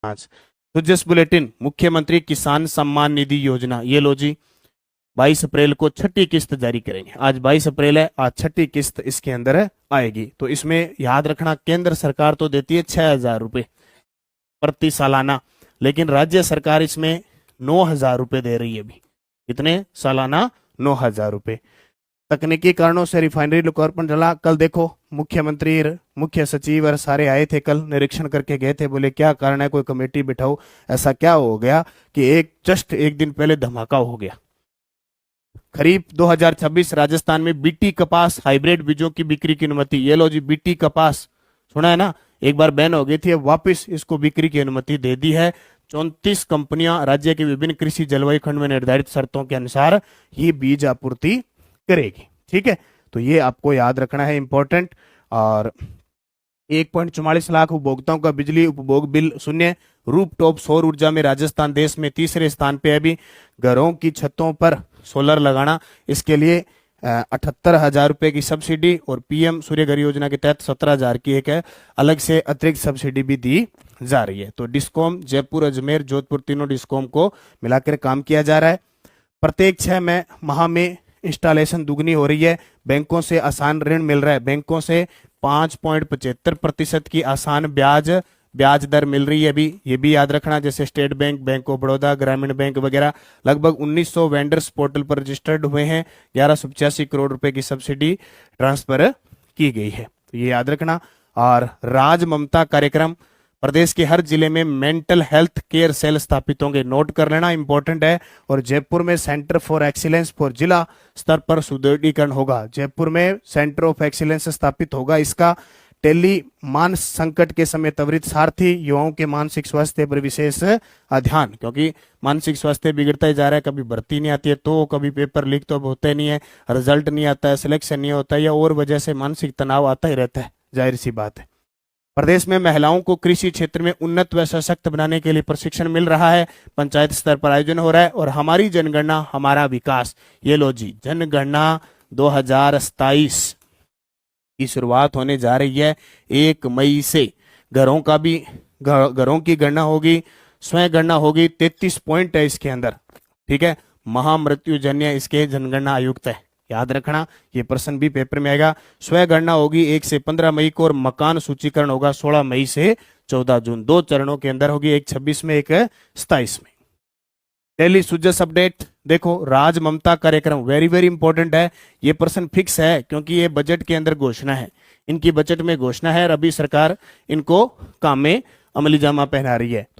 आज तो just bulletin, मुख्यमंत्री किसान सम्मान निधि योजना, ये लो जी 22 अप्रैल को छठी किस्त जारी करेंगे। आज 22 अप्रैल है, आज छठी किस्त इसके अंदर आएगी। तो इसमें याद रखना, केंद्र सरकार तो देती है 6,000 रुपये प्रति सालाना, लेकिन राज्य सरकार इसमें 9,000 रुपये दे रही है अभी। कितने सालाना? 9,000 रुपये। तकनीकी कारणों से रिफाइनरी लोकार्पण टला। कल देखो मुख्यमंत्री, मुख्य सचिव और सारे आए थे, कल निरीक्षण करके गए थे। बोले क्या कारण है, कोई कमेटी बिठाओ। ऐसा क्या हो गया कि जस्ट एक दिन पहले धमाका हो गया। खरीफ 2026 राजस्थान में बीटी कपास हाइब्रिड बीजों की बिक्री की अनुमति। ये लो जी, बीटी कपास सुना है ना, एक बार बैन हो गई थी, अब वापस इसको बिक्री की अनुमति दे दी है। 34 कंपनियां राज्य के विभिन्न कृषि जलवायु खंड में निर्धारित शर्तों के अनुसार ये बीज आपूर्ति करेगी। ठीक है, तो ये आपको याद रखना है, इंपॉर्टेंट। और 1.44 लाख उपभोक्ताओं का बिजली उपभोग बिल शून्य। रूफटॉप सौर ऊर्जा में राजस्थान देश में तीसरे स्थान पे है अभी। घरों की छतों पर सोलर लगाना, इसके लिए 78,000 रुपए की सब्सिडी, और पीएम सूर्य घर योजना के तहत 17,000 की एक अलग से अतिरिक्त सब्सिडी भी दी जा रही है। तो डिस्कॉम जयपुर, अजमेर, जोधपुर, तीनों डिस्कॉम को मिलाकर काम किया जा रहा है। प्रत्येक 6 माह में इंस्टॉलेशन दुगनी हो रही है। बैंकों से आसान ऋण मिल रहा है, बैंकों से 5.75% की आसान ब्याज दर मिल रही है अभी। ये भी याद रखना, जैसे state bank, bank of Baroda, ग्रामीण बैंक वगैरह। लगभग 1900 वेंडर्स पोर्टल पर रजिस्टर्ड हुए हैं। 1185 करोड़ रुपए की सब्सिडी ट्रांसफर की गई है, तो ये याद रखना। और राज ममता कार्यक्रम, प्रदेश के हर जिले में मेंटल हेल्थ केयर सेल स्थापित होंगे, नोट कर लेना, इंपॉर्टेंट है। और जयपुर में सेंटर फॉर एक्सीलेंस फॉर जिला स्तर पर सुदृढ़ीकरण होगा। जयपुर में सेंटर ऑफ एक्सीलेंस स्थापित होगा। इसका टेली मान संकट के समय त्वरित सारथी, युवाओं के मानसिक स्वास्थ्य पर विशेष ध्यान, क्योंकि मानसिक स्वास्थ्य बिगड़ता ही जा रहा है। कभी भर्ती नहीं आती है, तो कभी पेपर लीक तो अब होते नहीं है, रिजल्ट नहीं आता है, सिलेक्शन नहीं होता है, या और वजह से मानसिक तनाव आता ही रहता है, जाहिर सी बात है। प्रदेश में महिलाओं को कृषि क्षेत्र में उन्नत व सशक्त बनाने के लिए प्रशिक्षण मिल रहा है। पंचायत स्तर पर आयोजन हो रहा है। और हमारी जनगणना हमारा विकास, ये लो जी, जनगणना 2027 की शुरुआत होने जा रही है 1 मई से। घरों का भी, घरों की गणना होगी, स्वयं गणना होगी। 33 पॉइंट है इसके अंदर। ठीक है, महामृत्युजन्य इसके जनगणना आयुक्त है, याद रखना, ये प्रश्न भी पेपर में आएगा। स्वयं गणना होगी 1 से 15 मई को, और मकान सूचीकरण होगा 16 मई से 14 जून। 2 चरणों के अंदर होगी, एक 26 में, एक 27 में। डेली सुजस अपडेट देखो, राज ममता कार्यक्रम वेरी वेरी इंपॉर्टेंट है। ये प्रश्न फिक्स है, क्योंकि ये बजट के अंदर घोषणा है, इनकी बजट में घोषणा है, और अभी सरकार इनको काम में अमली जामा पहना रही है।